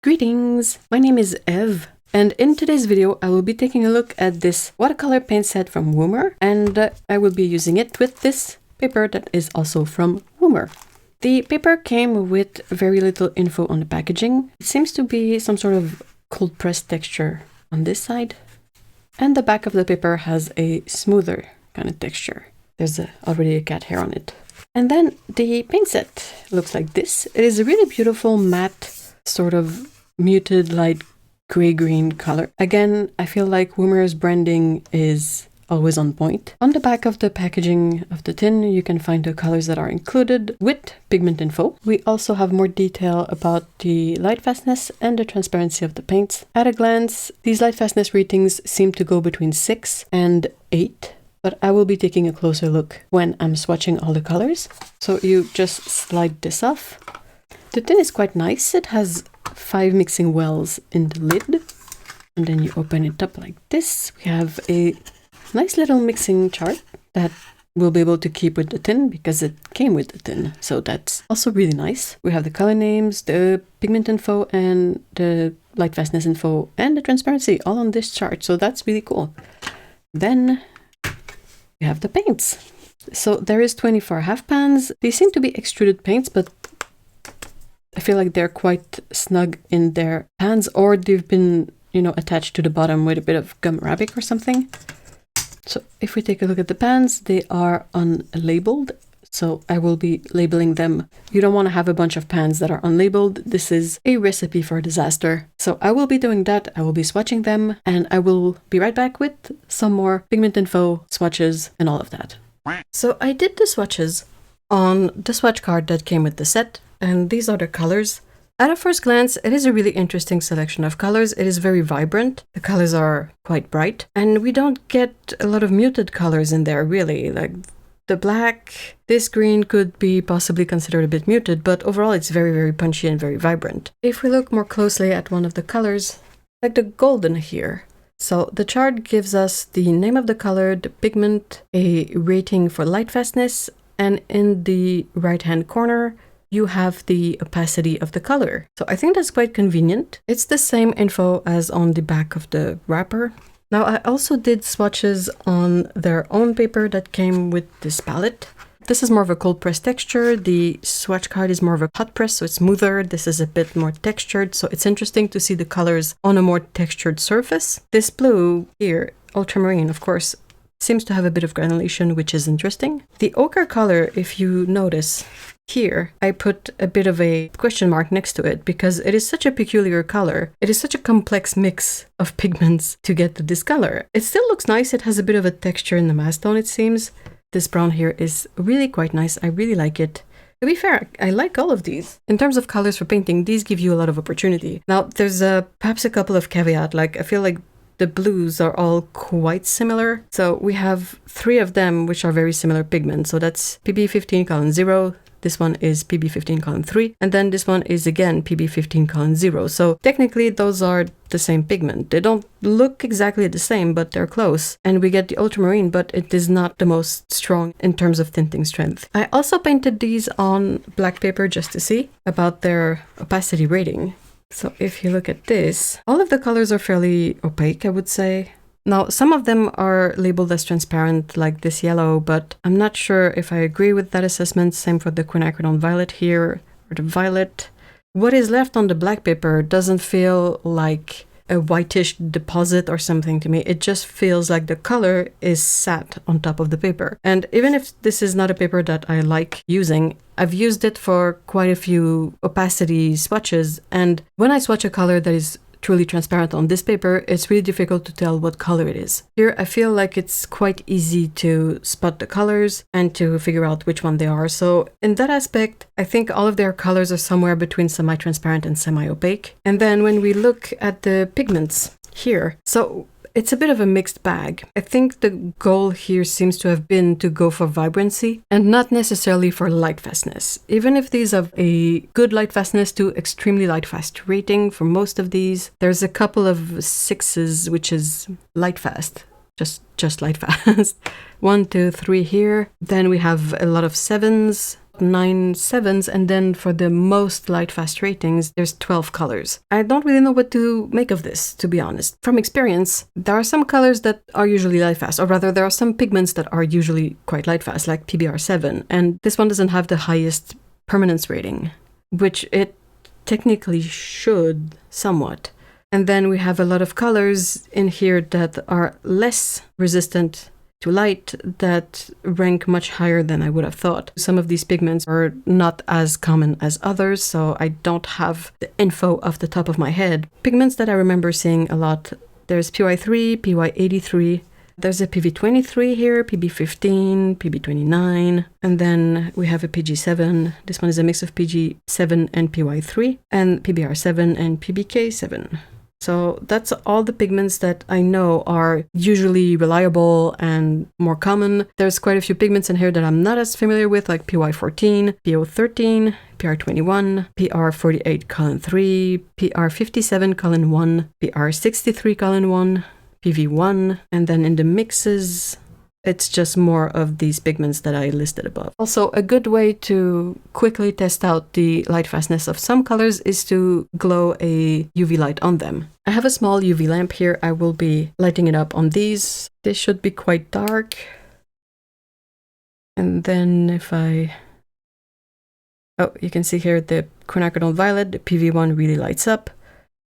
Greetings! My name is Ev, and in today's video I will be taking a look at this watercolor paint set from WOOMER, and I will be using it with this paper that is also from WOOMER. The paper came with very little info on the packaging. It seems to be some sort of cold pressed texture on this side, and the back of the paper has a smoother kind of texture. There's already a cat hair on it. And then the paint set looks like this. It is a really beautiful matte, sort of muted light gray-green color. Again, I feel like WOOMER's branding is always on point. On the back of the packaging of the tin, you can find the colors that are included with pigment info. We also have more detail about the light fastness and the transparency of the paints. At a glance, these light fastness ratings seem to go between 6 and 8. But I will be taking a closer look when I'm swatching all the colors. So you just slide this off. The tin is quite nice. It has 5 mixing wells in the lid. And then you open it up like this. We have a nice little mixing chart that we'll be able to keep with the tin because it came with the tin. So that's also really nice. We have the color names, the pigment info, and the light fastness info, and the transparency all on this chart. So that's really cool. Then we have the paints. So there is 24 half pans. They seem to be extruded paints, but I feel like they're quite snug in their pans, or they've been, attached to the bottom with a bit of gum arabic or something. So if we take a look at the pans, they are unlabeled. So I will be labeling them. You don't want to have a bunch of pans that are unlabeled. This is a recipe for disaster. So I will be doing that. I will be swatching them, and I will be right back with some more pigment info, swatches, and all of that. So I did the swatches on the swatch card that came with the set, and these are the colors. At a first glance, it is a really interesting selection of colors. It is very vibrant. The colors are quite bright, and we don't get a lot of muted colors in there, really. Like the black, this green could be possibly considered a bit muted, but overall it's very, very punchy and very vibrant. If we look more closely at one of the colors, like the golden here. So the chart gives us the name of the color, the pigment, a rating for light fastness, and in the right-hand corner, you have the opacity of the color. So I think that's quite convenient. It's the same info as on the back of the wrapper. Now, I also did swatches on their own paper that came with this palette. This is more of a cold press texture. The swatch card is more of a hot press, so it's smoother. This is a bit more textured, so it's interesting to see the colors on a more textured surface. This blue here, ultramarine, of course, seems to have a bit of granulation, which is interesting. The ochre color, if you notice, here, I put a bit of a question mark next to it because it is such a peculiar color. It is such a complex mix of pigments to get to this color. It still looks nice. It has a bit of a texture in the mass tone, it seems. This brown here is really quite nice. I really like it. To be fair, I like all of these. In terms of colors for painting, these give you a lot of opportunity. Now, there's perhaps a couple of caveats. Like, I feel like the blues are all quite similar. So we have 3 of them which are very similar pigments. So that's PB15:0. This one is PB15:3, and then this one is again PB15:0. So technically those are the same pigment. They don't look exactly the same, but they're close. And we get the ultramarine, but it is not the most strong in terms of tinting strength. I also painted these on black paper just to see about their opacity rating. So if you look at this, all of the colors are fairly opaque, I would say. Now, some of them are labeled as transparent, like this yellow, but I'm not sure if I agree with that assessment. Same for the quinacridone violet here, or the violet. What is left on the black paper doesn't feel like a whitish deposit or something to me. It just feels like the color is sat on top of the paper. And even if this is not a paper that I like using, I've used it for quite a few opacity swatches, and when I swatch a color that is truly transparent on this paper, it's really difficult to tell what color it is. Here, I feel like it's quite easy to spot the colors and to figure out which one they are. So in that aspect, I think all of their colors are somewhere between semi-transparent and semi-opaque. And then when we look at the pigments here, so it's a bit of a mixed bag. I think the goal here seems to have been to go for vibrancy and not necessarily for light fastness. Even if these have a good light fastness to extremely light fast rating for most of these, there's a couple of 6s, which is light fast. Just light fast. 1, 2, 3 here. Then we have a lot of 7s. 9 sevens, and then for the most light fast ratings, there's 12 colors. I don't really know what to make of this, to be honest. From experience, there are some colors that are usually light fast, or rather there are some pigments that are usually quite light fast, like PBR7, and this one doesn't have the highest permanence rating, which it technically should somewhat. And then we have a lot of colors in here that are less resistant to light that rank much higher than I would have thought. Some of these pigments are not as common as others, so I don't have the info off the top of my head. Pigments that I remember seeing a lot, there's PY3, PY83, there's a PV23 here, PB15, PB29, and then we have a PG7. This one is a mix of PG7 and PY3, and PBR7 and PBK7. So that's all the pigments that I know are usually reliable and more common. There's quite a few pigments in here that I'm not as familiar with, like PY14, PO13, PR21, PR48:3, PR57:1, PR63:1, PV1, and then in the mixes, it's just more of these pigments that I listed above. Also, a good way to quickly test out the light fastness of some colors is to glow a UV light on them. I have a small UV lamp here. I will be lighting it up on these. This should be quite dark. And then if I... Oh, you can see here the quinacridone violet, the PV1 really lights up.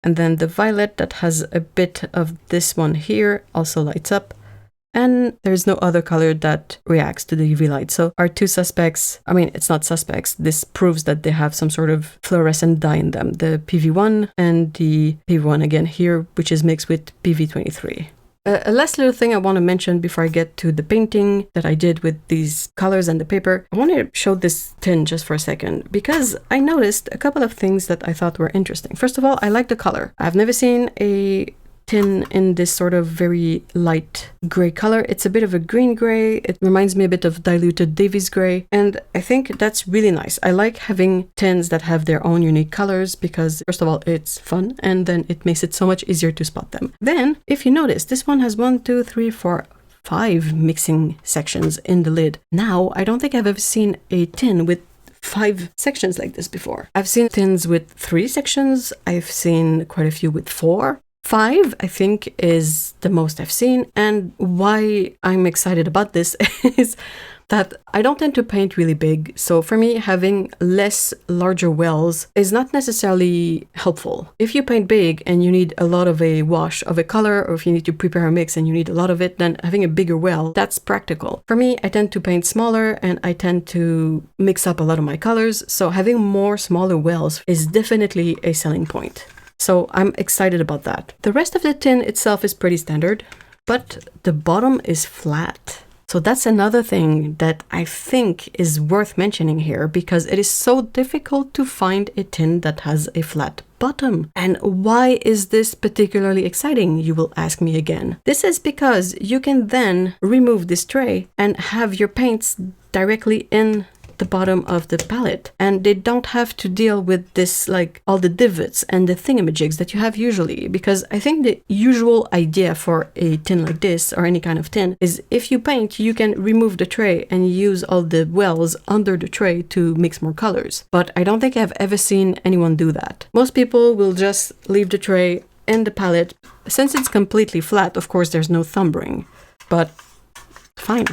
And then the violet that has a bit of this one here also lights up. And there's no other color that reacts to the UV light. So our two suspects, I mean, it's not suspects. This proves that they have some sort of fluorescent dye in them. The PV1 and the PV1 again here, which is mixed with PV23. A last little thing I want to mention before I get to the painting that I did with these colors and the paper. I want to show this tin just for a second because I noticed a couple of things that I thought were interesting. First of all, I like the color. I've never seen a tin in this sort of very light gray color. It's a bit of a green gray. It reminds me a bit of diluted Davies gray, and I think that's really nice. I like having tins that have their own unique colors because first of all it's fun, and then it makes it so much easier to spot them. Then if you notice, this one has 1, 2, 3, 4, 5 mixing sections in the lid. Now I don't think I've ever seen a tin with 5 sections like this before. I've seen tins with 3 sections. I've seen quite a few with 4. 5, I think, is the most I've seen, and why I'm excited about this is that I don't tend to paint really big, so for me having less larger wells is not necessarily helpful. If you paint big and you need a lot of a wash of a color, or if you need to prepare a mix and you need a lot of it, then having a bigger well, that's practical. For me, I tend to paint smaller and I tend to mix up a lot of my colors, so having more smaller wells is definitely a selling point. So I'm excited about that. The rest of the tin itself is pretty standard, but the bottom is flat. So that's another thing that I think is worth mentioning here because it is so difficult to find a tin that has a flat bottom. And why is this particularly exciting, you will ask me again. This is because you can then remove this tray and have your paints directly in the bottom of the palette, and they don't have to deal with this, like all the divots and the thingamajigs that you have usually, because I think the usual idea for a tin like this or any kind of tin is if you paint, you can remove the tray and use all the wells under the tray to mix more colors. But I don't think I've ever seen anyone do that. Most people will just leave the tray in the palette. Since it's completely flat, of course there's no thumb ring, but fine.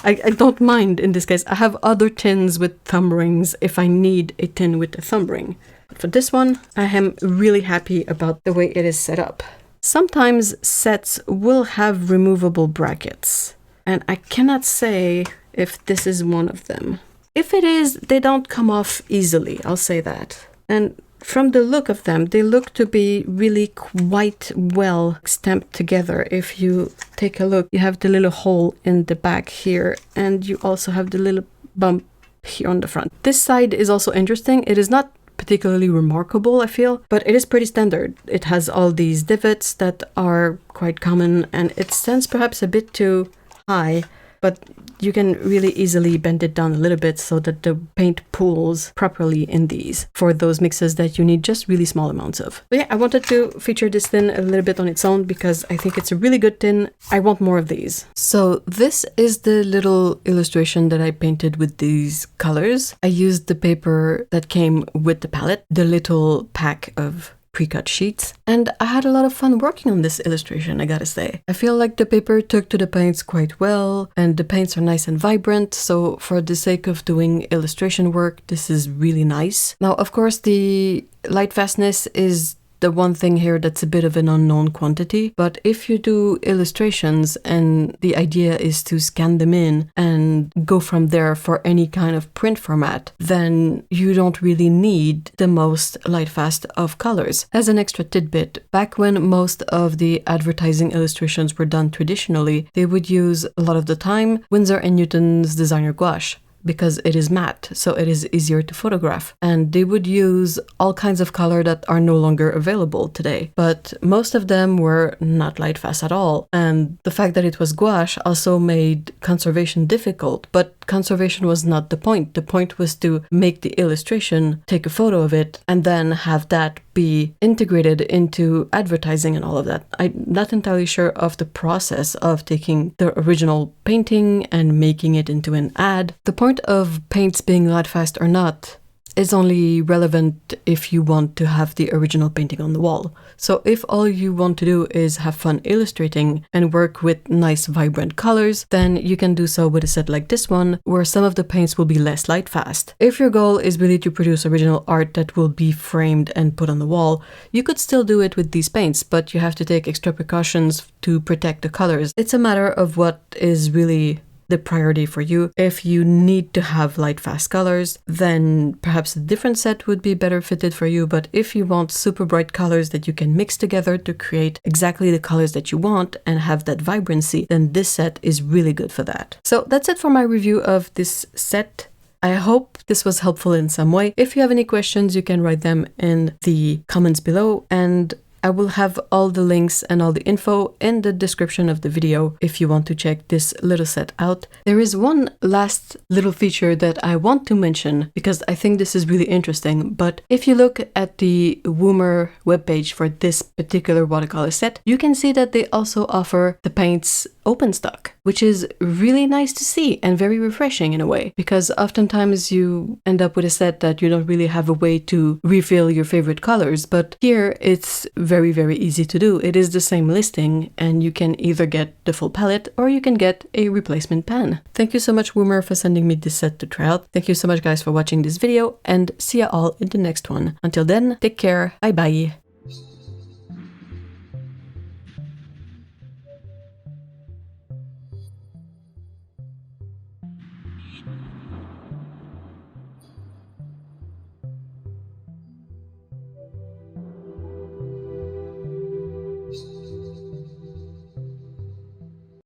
I don't mind in this case. I have other tins with thumb rings if I need a tin with a thumb ring. But for this one, I am really happy about the way it is set up. Sometimes sets will have removable brackets, and I cannot say if this is one of them. If it is, they don't come off easily, I'll say that. And from the look of them, they look to be really quite well stamped together. If you take a look, you have the little hole in the back here, and you also have the little bump here on the front. This side is also interesting. It is not particularly remarkable, I feel, but it is pretty standard. It has all these divots that are quite common, and it stands perhaps a bit too high, but you can really easily bend it down a little bit so that the paint pools properly in these for those mixes that you need just really small amounts of. But yeah, I wanted to feature this tin a little bit on its own because I think it's a really good tin. I want more of these. So this is the little illustration that I painted with these colors. I used the paper that came with the palette, the little pack of pre-cut sheets, and I had a lot of fun working on this illustration, I gotta say. I feel like the paper took to the paints quite well, and the paints are nice and vibrant, so for the sake of doing illustration work, this is really nice. Now, of course, the light fastness is the one thing here that's a bit of an unknown quantity, but if you do illustrations and the idea is to scan them in and go from there for any kind of print format, then you don't really need the most light fast of colors. As an extra tidbit, back when most of the advertising illustrations were done traditionally, they would use a lot of the time Winsor & Newton's designer gouache, because it is matte, so it is easier to photograph. And they would use all kinds of color that are no longer available today. But most of them were not light fast at all. And the fact that it was gouache also made conservation difficult, but conservation was not the point. The point was to make the illustration, take a photo of it, and then have that be integrated into advertising and all of that. I'm not entirely sure of the process of taking the original painting and making it into an ad. The point of paints being light fast or not is only relevant if you want to have the original painting on the wall. So if all you want to do is have fun illustrating and work with nice vibrant colors, then you can do so with a set like this one, where some of the paints will be less light fast. If your goal is really to produce original art that will be framed and put on the wall, you could still do it with these paints, but you have to take extra precautions to protect the colors. It's a matter of what is really the priority for you. If you need to have light fast colors, then perhaps a different set would be better fitted for you. But if you want super bright colors that you can mix together to create exactly the colors that you want and have that vibrancy, then this set is really good for that. So that's it for my review of this set. I hope this was helpful in some way. If you have any questions, you can write them in the comments below, and I will have all the links and all the info in the description of the video if you want to check this little set out. There is one last little feature that I want to mention because I think this is really interesting, but if you look at the WOOMER webpage for this particular watercolor set, you can see that they also offer the paints open stock, which is really nice to see and very refreshing in a way, because oftentimes you end up with a set that you don't really have a way to refill your favorite colors, but here it's very, very easy to do. It is the same listing and you can either get the full palette or you can get a replacement pan. Thank you so much, WOOMER, for sending me this set to try out. Thank you so much, guys, for watching this video, and see you all in the next one. Until then, take care. Bye bye.